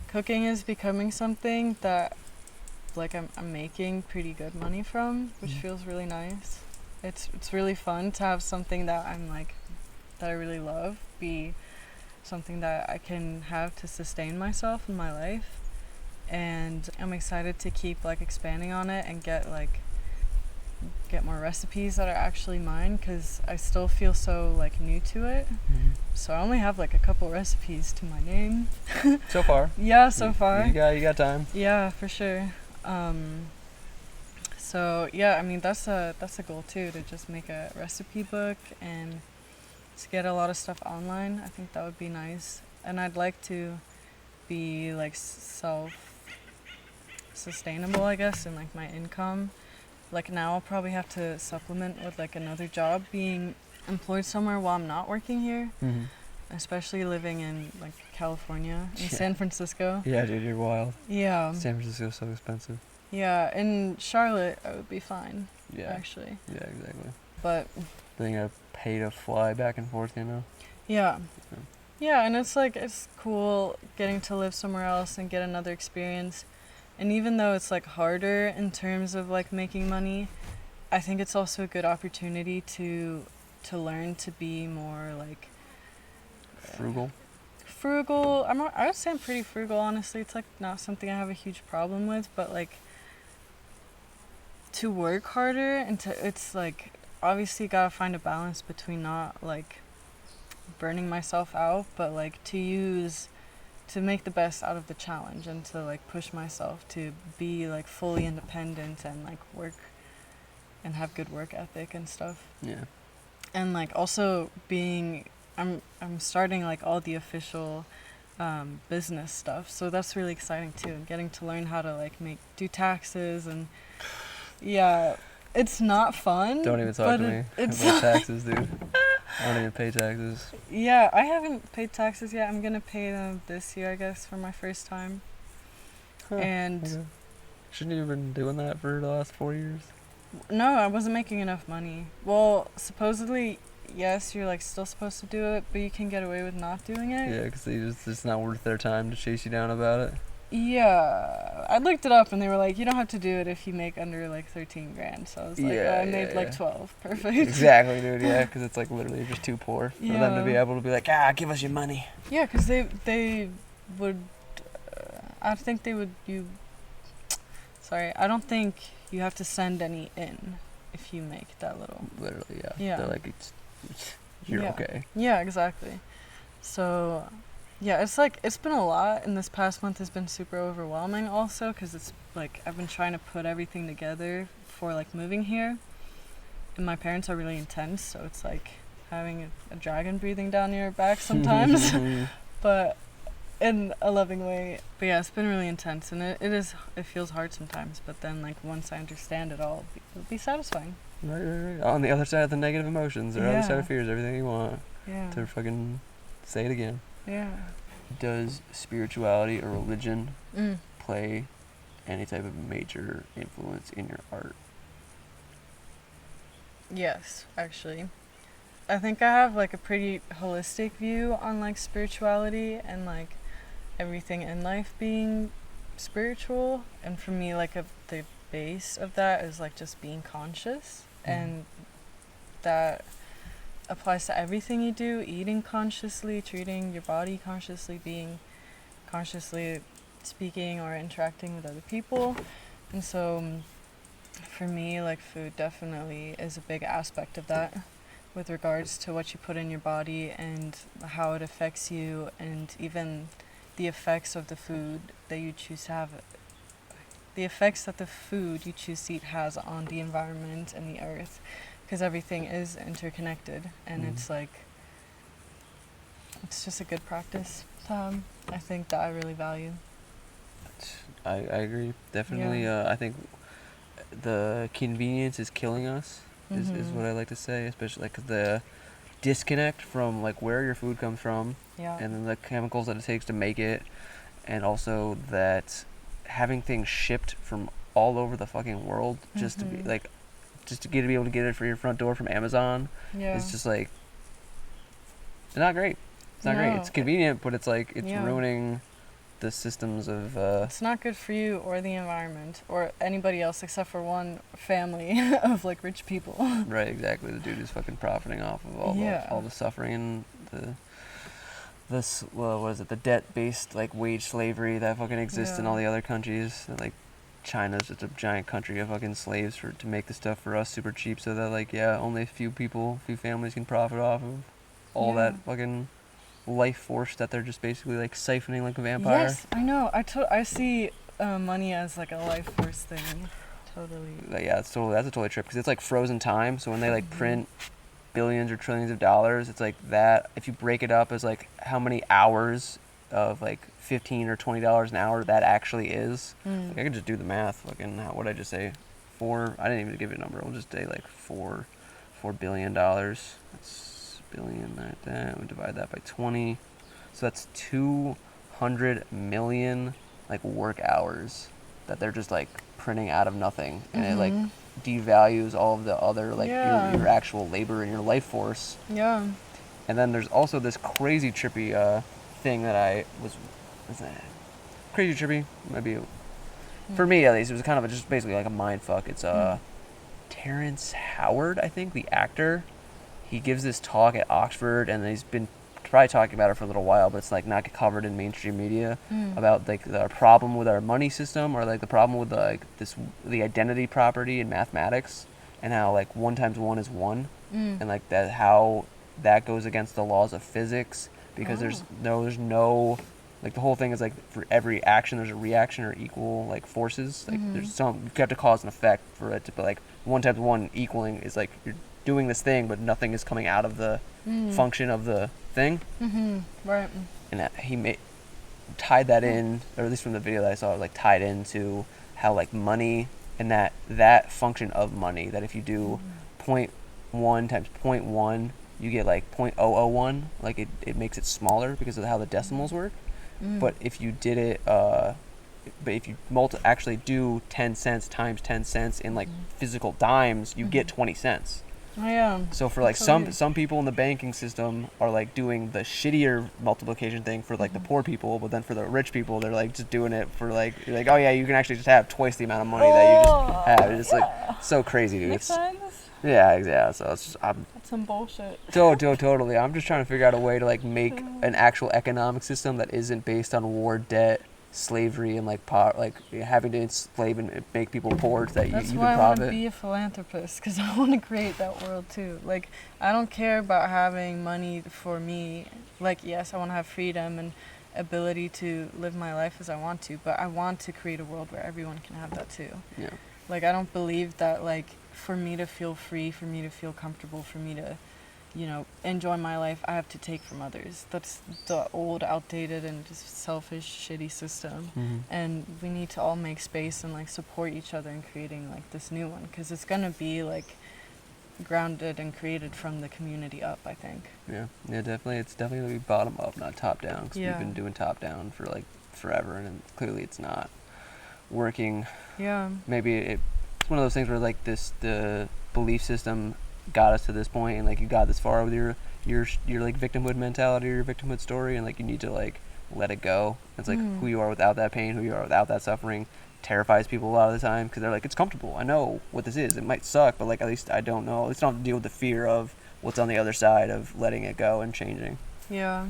cooking is becoming something that like I'm making pretty good money from, which feels really nice. It's really fun to have something that I'm like that I really love be something that I can have to sustain myself in my life, and I'm excited to keep like expanding on it and get more recipes that are actually mine, because I still feel so like new to it. So I only have like a couple recipes to my name so far. Yeah, so far you got time. Yeah, for sure. So yeah, I mean that's a goal too, to just make a recipe book and to get a lot of stuff online. I think that would be nice, and I'd like to be like self-sustainable, I guess, in like my income. Like now I'll probably have to supplement with like another job, being employed somewhere while I'm not working here. Especially living in like California, in San Francisco. Yeah, dude, you're wild. Yeah. San Francisco's so expensive. Yeah, in Charlotte I would be fine. Yeah. Actually. Yeah, exactly. But then you gotta pay to fly back and forth, you know? Yeah. Yeah, and it's like, it's cool getting to live somewhere else and get another experience. And even though it's like harder in terms of like making money, I think it's also a good opportunity to learn to be more like frugal. I would say I'm pretty frugal, honestly. It's like not something I have a huge problem with, but like to work harder and it's like obviously gotta find a balance between not like burning myself out, but like to make the best out of the challenge and to like push myself to be like fully independent and like work and have good work ethic and stuff. Yeah. And like also I'm starting like all the official business stuff, so that's really exciting too, and getting to learn how to like do taxes. And yeah, it's not fun. Don't even talk to me about taxes, dude. I don't even pay taxes. Yeah, I haven't paid taxes yet. I'm gonna pay them this year, I guess, for my first time. And okay. Shouldn't you have been doing that for the last 4 years? No, I wasn't making enough money. Well, supposedly, yes, you're like still supposed to do it, but you can get away with not doing it. Yeah, because it's not worth their time to chase you down about it. Yeah, I looked it up and they were like, you don't have to do it if you make under like 13 grand. So I was like, I made like 12. Perfect. Exactly, dude. Yeah, because it's like literally just too poor for them to be able to be like, give us your money. Yeah, because they would. I think they would. Sorry, I don't think you have to send any in if you make that little. Literally, yeah. Yeah. They're like, you're okay. Yeah, exactly. So. Yeah, it's been a lot, and this past month has been super overwhelming also, because it's like I've been trying to put everything together for like moving here, and my parents are really intense, so it's like having a dragon breathing down your back sometimes, but in a loving way. But yeah, it's been really intense, and it feels hard sometimes, but then like once I understand it all, it'll be satisfying. Right. On the other side of the negative emotions, or other side of fears, everything you want. Yeah. To fucking say it again. Yeah. Does spirituality or religion play any type of major influence in your art? Yes, actually. I think I have like a pretty holistic view on like spirituality and like everything in life being spiritual. And for me, like the base of that is like just being conscious, and that applies to everything you do: eating consciously, treating your body consciously, being consciously speaking or interacting with other people. And so for me, like food definitely is a big aspect of that, with regards to what you put in your body and how it affects you, and even the effects of the food that you choose to have, the effects that the food you choose to eat has on the environment and the earth. Because everything is interconnected, and it's like, it's just a good practice. I think that I really value. I agree, definitely. I think the convenience is killing us, is what I like to say, especially like the disconnect from like where your food comes from, and then the chemicals that it takes to make it, and also that having things shipped from all over the fucking world just to be like, just to be able to get it for your front door from Amazon is just like, it's not great. It's not great. It's convenient, but it's like, it's ruining the systems of... It's not good for you or the environment or anybody else except for one family of like rich people. Right, exactly. The dude is fucking profiting off of all the suffering and the debt-based like wage slavery that fucking exists in all the other countries. And, like, China's just a giant country of fucking slaves to make the stuff for us super cheap, so that like only a few families can profit off of all that fucking life force that they're just basically like siphoning like a vampire. Yes, I know. I see money as like a life force thing. Totally. Yeah, that's a totally trip, because it's like frozen time. So when they like print billions or trillions of dollars, it's like that. If you break it up as like how many hours of like $15 or $20 an hour that actually is, like, I could just do the math. Fucking, what did I just say? I didn't even give it a number. We'll just say like $4 billion. That's billion like that. We divide that by 20, so that's 200 million like work hours that they're just like printing out of nothing, and it like devalues all of the other like your actual labor and your life force. Yeah. And then there's also this crazy trippy thing that crazy trippy, maybe for me at least, it was kind of just basically like a mind fuck. It's Terrence Howard, I think, the actor. He gives this talk at Oxford, and he's been probably talking about it for a little while, but it's like not covered in mainstream media about like the problem with our money system, or like the problem with the identity property in mathematics, and how like 1 times 1 is 1, and like that how that goes against the laws of physics, because there's no like the whole thing is like for every action there's a reaction or equal like forces, like there's some, you have to cause an effect for it to be like 1 times 1 equaling is like you're doing this thing but nothing is coming out of the function of the thing. Right. And that tied that in, or at least from the video that I saw, it was like tied into how like money and that function of money, that if you do 0.1 times 0.1 you get like 0.001, like it makes it smaller because of how the decimals work. But if you did it, but if you actually do 10 cents times 10 cents in like physical dimes, you get 20 cents. Oh, yeah. So for like some people in the banking system are like doing the shittier multiplication thing for like the poor people, but then for the rich people they're like just doing it for like, you're like, oh yeah, you can actually just have twice the amount of money that you just have. It's like so crazy, dude. Makes sense. Yeah. So it's That's some bullshit. Totally. I'm just trying to figure out a way to like make an actual economic system that isn't based on war, debt, slavery, and like having to enslave and make people poor so that That's you why can I want to profit. be a philanthropist, because I want to create that world too. Like, I don't care about having money for me. Like, yes, I want to have freedom and ability to live my life as I want to, but I want to create a world where everyone can have that too. Yeah. Like, I don't believe that, like, for me to feel free, for me to feel comfortable, for me to, enjoy my life, I have to take from others. That's the old, outdated, and just selfish, shitty system. And we need to all make space and, like, support each other in creating, like, this new one. Because it's going to be, like, grounded and created from the community up, I think. Yeah, definitely. It's definitely going to be bottom up, not top down. Because we've been doing top down for, like, forever, and clearly it's not working. Yeah. Maybe it's one of those things where like the belief system got us to this point, and like you got this far with your like victimhood mentality or your victimhood story, and like you need to like let it go. It's like who you are without that pain, who you are without that suffering, terrifies people a lot of the time, because they're like, it's comfortable, I know what this is, it might suck, but like at least I don't know, at least I don't have to deal with the fear of what's on the other side of letting it go and changing. Yeah.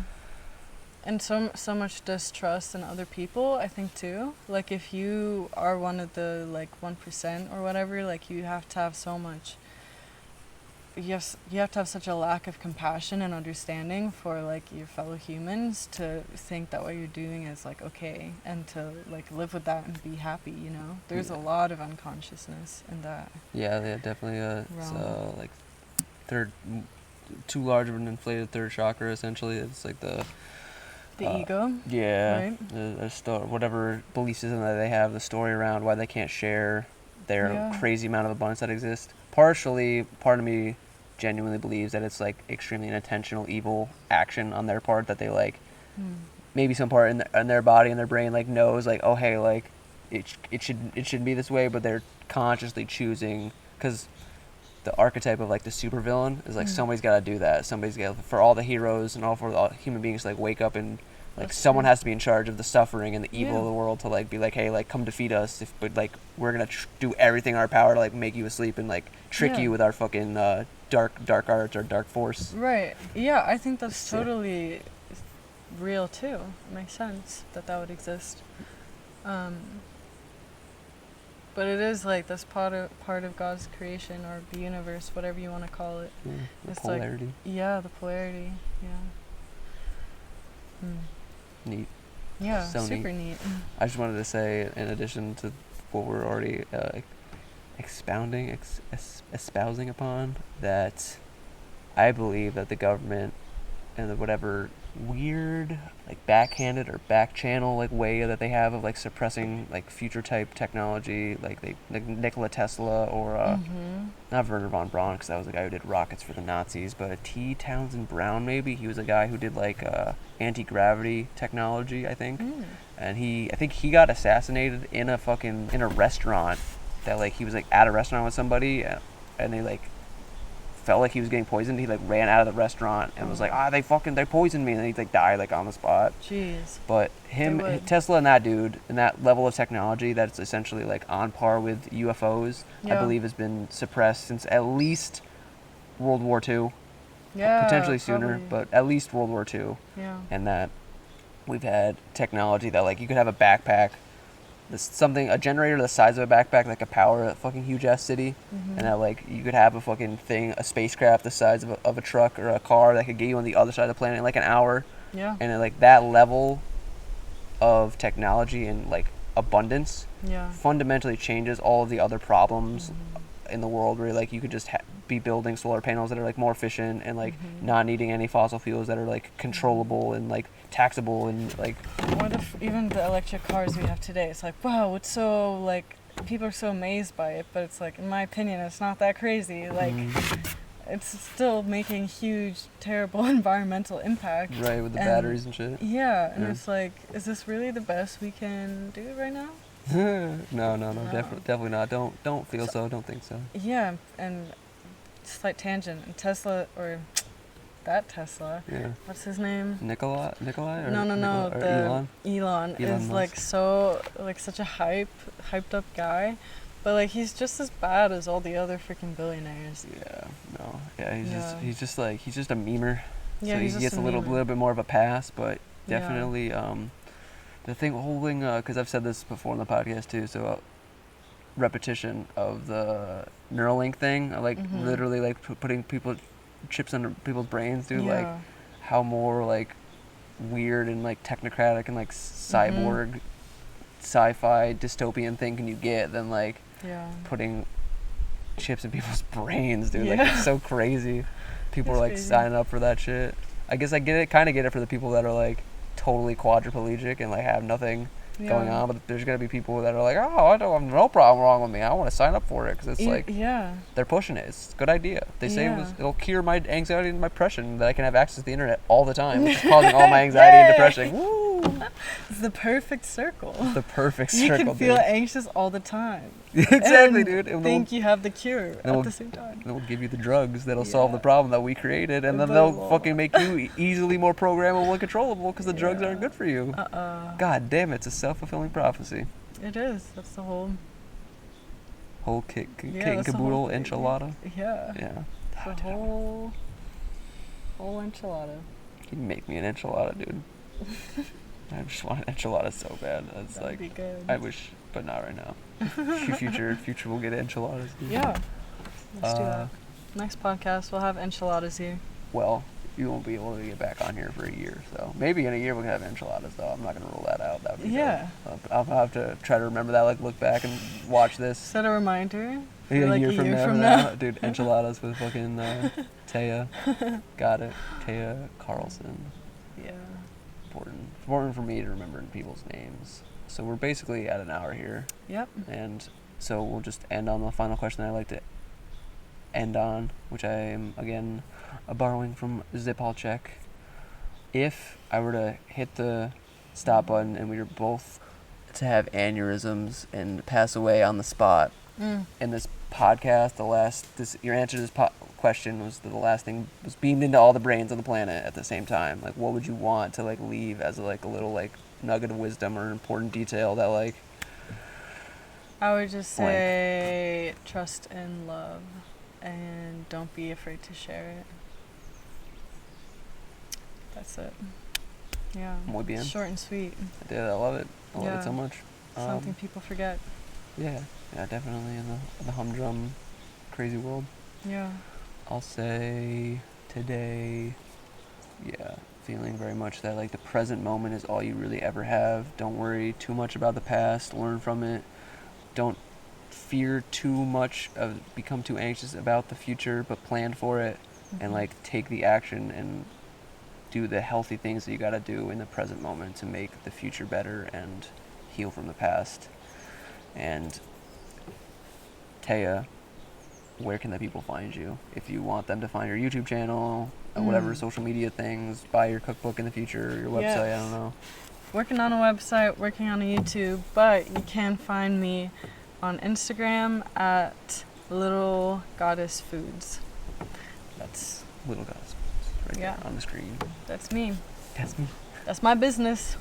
And so much distrust in other people, I think, too. Like, if you are one of the, like, 1% or whatever, like, you have to have so much... You have to have such a lack of compassion and understanding for, like, your fellow humans to think that what you're doing is, like, okay, and to, like, live with that and be happy, There's a lot of unconsciousness in that. Yeah, definitely it's, like, too large of an inflated third chakra, essentially. It's like the ego? Yeah. Right? The whatever belief system that they have, the story around why they can't share their crazy amount of abundance that exists. Part of me genuinely believes that it's like extremely unintentional evil action on their part, that they like maybe some part in their body and their brain like knows like, oh hey, like it shouldn't be this way, but they're consciously choosing, because the archetype of like the supervillain is like somebody's got to do that. Somebody's got, for all the heroes and all for all human beings to like wake up and like someone has to be in charge of the suffering and the evil of the world to like be like, hey, like come defeat us, but like we're gonna do everything in our power to like make you asleep and like trick you with our fucking dark arts or dark force. Right. Yeah, I think that's totally real too. It makes sense that would exist. But it is like this part of God's creation, or the universe, whatever you want to call it. The it's polarity. Like, the polarity. Yeah. Neat. Yeah, so super neat. I just wanted to say, in addition to what we're already espousing upon, that I believe that the government and whatever weird like backhanded or back channel like way that they have of like suppressing like future type technology, like Nikola Tesla or not Werner von Braun, because that was the guy who did rockets for the Nazis, but T. Townsend Brown, maybe he was a guy who did like anti-gravity technology, I think. And I think he got assassinated in a restaurant, that like he was like at a restaurant with somebody and they like felt like he was getting poisoned. He like ran out of the restaurant and was like, they poisoned me, and then he like died like on the spot. Jeez. But Tesla and that dude and that level of technology that's essentially like on par with UFOs, I believe has been suppressed since at least World War II. Yeah. potentially sooner, probably. but at least World War II. Yeah. And that we've had technology that like you could have a backpack, a generator the size of a backpack that could power a fucking huge ass city, and that like you could have a fucking thing, a spacecraft the size of a truck or a car that could get you on the other side of the planet in like an hour. Yeah. And then, like that level of technology and like abundance Yeah. fundamentally changes all of the other problems in the world, where like you could just be building solar panels that are like more efficient and like not needing any fossil fuels that are like controllable and like taxable and like What if even the electric cars we have today, it's like, wow, it's so, like, people are so amazed by it, but it's like, in my opinion, it's not that crazy. Like, it's still making huge, terrible environmental impact. right with the And- batteries and shit. Yeah, and Yeah. it's like, is this really the best we can do right now? No, definitely not. Don't feel so. Don't think so. Yeah, and slight tangent, and Tesla, or that Tesla, Yeah. what's his name? Nikolai or No, or the Elon. Elon is Musk. like such a hyped up guy, but like he's just as bad as all the other freaking billionaires. Yeah, no, yeah, Yeah. he's just a memer. Yeah, So he's he just gets a a little memer. bit more of a pass, but Yeah. definitely the whole thing, because I've said this before on the podcast too. So repetition of the Neuralink thing, like literally like putting chips under people's brains, dude. Like Yeah. how more like weird and like technocratic and like cyborg sci-fi dystopian thing can you get than like Yeah. putting chips in people's brains, dude. Like Yeah. it's so crazy. People It's are like crazy. signing up for that shit. I guess I kind of get it for the people that are like totally quadriplegic and like have nothing going on, but there's gonna be people that are like, oh, I don't have no problem wrong with me. I want to sign up for it because it's like yeah. they're pushing it. It's a good idea. They say Yeah. it'll cure my anxiety and my depression, that I can have access to the internet all the time, which is causing all my anxiety and Yay! depression. Woo! It's the perfect circle. The perfect You circle, can feel dude. anxious all the time. Exactly, and dude. And think you have the cure they'll- at the same time. they'll give you the drugs that'll solve the Yeah. problem that we created, and then They they'll will. fucking make you easily more programmable and controllable because the drugs Yeah. aren't good for you. Uh-uh. God damn it, it's a self-fulfilling prophecy. It is. That's the whole. Whole kit and that's the caboodle whole thing. enchilada. Yeah. Yeah. The Ah, dude, whole enchilada. you make me an enchilada, dude. I just want an enchilada so bad. It's That'd like be good. I wish, but not right now. Future will get enchiladas. Dude. Yeah. Let's do Uh, that. Next podcast, we'll have enchiladas here. Well, you won't be able to get back on here for a year, so maybe in a year we can have enchiladas. Though I'm not gonna rule that out. That would be Yeah. dope. I'll have to try to remember that. Like look back and watch this. Set a reminder. For Yeah, like a year from now. now, dude. Enchiladas with fucking Thea. Got it. Thea Karlsson. Yeah. Important for me to remember people's names. So we're basically at an hour here, Yep. and so we'll just end on the final question I like to end on, which I am again borrowing from Zipalchek. If I were to hit the stop button and we were both to have aneurysms and pass away on the spot, in this podcast, your answer to this question was that the last thing was beamed into all the brains on the planet at the same time. Like, what would you want to like leave as like a little like nugget of wisdom or an important detail that like? I would just Blank. say trust and love, and don't be afraid to share it. That's it. Yeah. Muy bien. Short and sweet. I did. I love it. I love Yeah. it so much. Something people forget. Yeah, definitely in the humdrum, crazy world. Yeah. I'll say today, feeling very much that like the present moment is all you really ever have. Don't worry too much about the past. Learn from it. Don't fear too much become too anxious about the future, but plan for it and like take the action and do the healthy things that you got to do in the present moment to make the future better and heal from the past. And Thea, where can the people find you if you want them to find your YouTube channel, whatever social media things, buy your cookbook in the future, your website, I don't know. Working on a website, working on a YouTube, but you can find me on Instagram at Little Goddess Foods. That's Little guys, right Yeah. there on the screen. me. That's me. That's my business.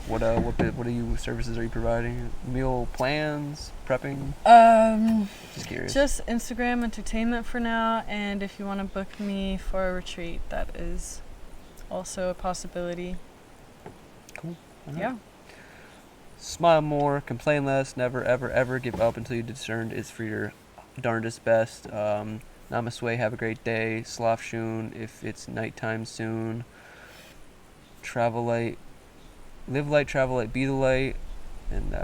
What are services are you providing? Meal plans, prepping? Just curious. Just Instagram entertainment for now, and if you want to book me for a retreat, that is also a possibility. Cool. All right. Yeah. Smile more, complain less, never ever ever give up until you discern it's for your darndest best. Namaste, have a great day. Slaf shun if it's nighttime soon. Travel light, live light, travel light, be the light. And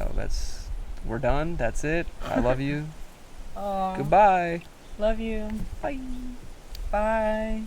we're done. That's it. I love you. Aw, Goodbye. love you. Bye. Bye.